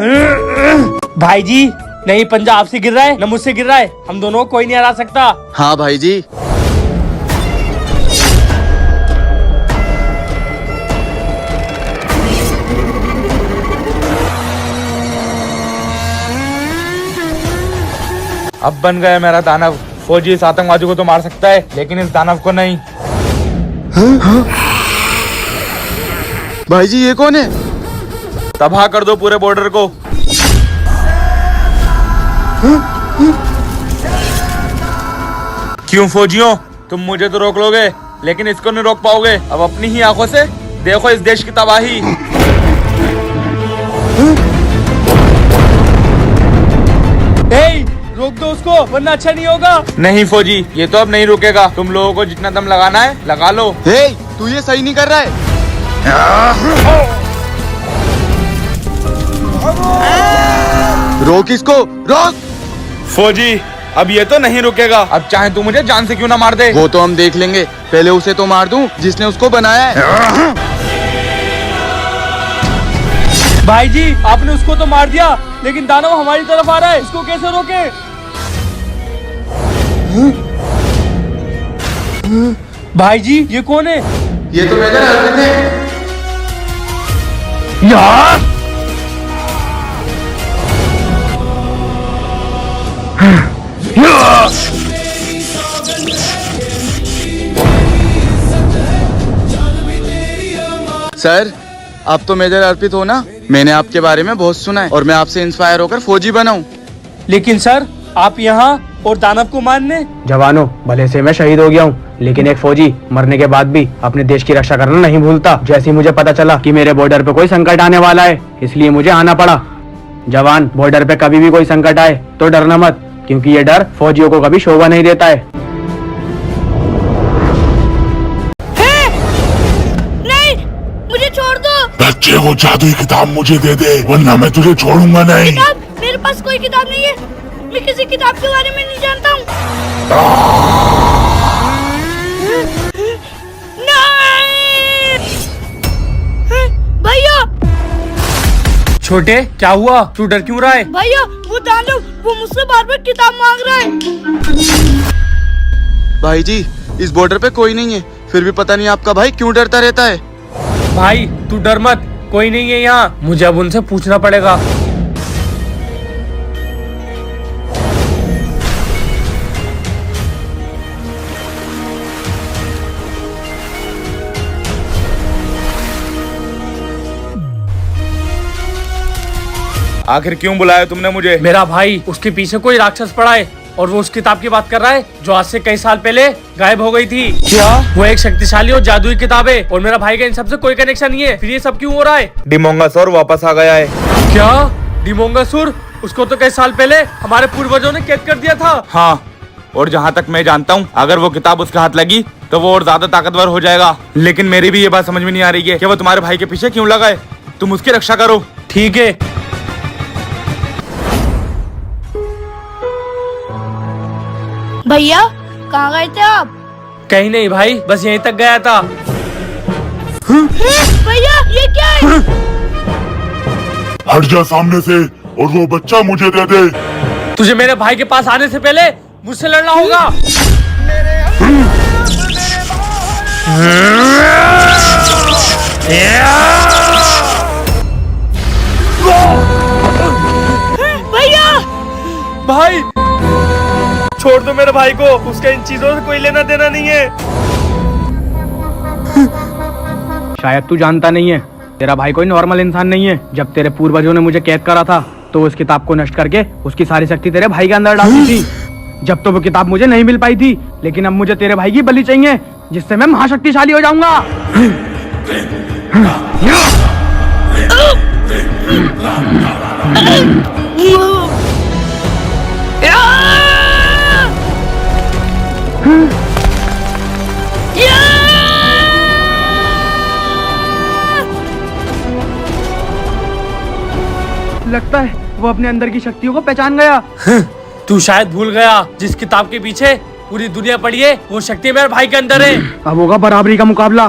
भाई जी नहीं, पंजा आपसे गिर रहा है न मुझसे गिर रहा है, हम दोनों को कोई नहीं हरा सकता। हाँ भाई जी। अब बन गया मेरा दानव। फौजी इस आतंकवादी को तो मार सकता है लेकिन इस दानव को नहीं। भाई जी ये कौन है? तबाह कर दो पूरे बॉर्डर को। क्यों फौजियों, तुम मुझे तो रोक लोगे लेकिन इसको नहीं रोक पाओगे। अब अपनी ही आंखों से देखो इस देश की तबाही। रोक दो उसको वरना अच्छा नहीं होगा। नहीं फौजी, ये तो अब नहीं रुकेगा। तुम लोगों को जितना दम लगाना है लगा लो। हे, तू ये सही नहीं कर रहा है। रोक इसको, रोक। फौजी अब ये तो नहीं रुकेगा। अब चाहे तू मुझे जान से क्यों ना मार दे। वो तो हम देख लेंगे, पहले उसे तो मार दूं जिसने उसको बनाया है। भाई जी आपने उसको तो मार दिया लेकिन दानव हमारी तरफ आ रहा है, इसको कैसे रोके? भाई जी ये कौन है? ये तो मेजर अर्पित है। यार सर आप तो मेजर अर्पित हो ना? मैंने आपके बारे में बहुत सुना है और मैं आपसे इंस्पायर होकर फौजी बना हूँ। लेकिन सर आप यहाँ और दानव को मारने? जवानों, भले से मैं शहीद हो गया हूँ लेकिन एक फौजी मरने के बाद भी अपने देश की रक्षा करना नहीं भूलता। जैसे ही मुझे पता चला कि मेरे बॉर्डर पे कोई संकट आने वाला है इसलिए मुझे आना पड़ा। जवान, बॉर्डर पे कभी भी कोई संकट आए तो डरना मत, क्योंकि ये डर फौजियों को कभी शोभा नहीं देता है। नहीं, मुझे छोड़ दो। बच्चे को जादुई किताब मुझे दे दे वरना मैं तुझे छोड़ूंगा नहीं। किताब? मेरे पास कोई किताब नहीं है, मैं किसी किताब के बारे में नहीं जानता हूँ। भैया! छोटे क्या हुआ, तू डर क्यों रहा है? भैया वो दानव, वो मुझसे बार बार किताब मांग रहा है। भाई जी इस बॉर्डर पे कोई नहीं है, फिर भी पता नहीं आपका भाई क्यों डरता रहता है। भाई तू डर मत, कोई नहीं है यहाँ। मुझे अब उनसे पूछना पड़ेगा। आखिर क्यों बुलाया तुमने मुझे? मेरा भाई, उसके पीछे कोई राक्षस पड़ा है और वो उस किताब की बात कर रहा है जो आज से कई साल पहले गायब हो गई थी। क्या? वो एक शक्तिशाली और जादुई किताब है और मेरा भाई का इन सबसे कोई कनेक्शन नहीं है। फिर ये सब क्यों हो रहा है? डिमोंगासुर वापस आ गया है। क्या डिमोंगासुर? उसको तो कई साल पहले हमारे पूर्वजों ने कैद कर दिया था। हाँ, और जहाँ तक मैं जानता हूँ अगर वो किताब उसके हाथ लगी तो वो और ज्यादा ताकतवर हो जाएगा। लेकिन मेरी भी ये बात समझ में नहीं आ रही है कि वो तुम्हारे भाई के पीछे क्यों लगा है। तुम उसकी रक्षा करो। ठीक है। भैया कहाँ गए थे आप? कहीं नहीं भाई, बस यहीं तक गया था। भैया ये क्या है? हट जा सामने से और वो बच्चा मुझे दे दे। तुझे मेरे भाई के पास आने से पहले मुझसे लड़ना होगा। भैया! भाई छोड़ दो मेरे भाई को, उसका इन चीजों से कोई लेना देना नहीं है। शायद तू जानता नहीं है, तेरा भाई कोई नॉर्मल इंसान नहीं है। जब तेरे पूर्वजों ने मुझे कैद करा था तो उस किताब को नष्ट करके उसकी सारी शक्ति तेरे भाई के अंदर डाली थी। जब तो वो किताब मुझे नहीं मिल पाई थी, लेकिन अब मुझे तेरे भाई की बलि चाहिए जिससे मैं महाशक्तिशाली हो जाऊंगा। लगता है वो अपने अंदर की शक्तियों को पहचान गया। तू शायद भूल गया, जिस किताब के पीछे पूरी दुनिया पड़ी है वो शक्ति मेरे भाई के अंदर है। अब होगा बराबरी का मुकाबला।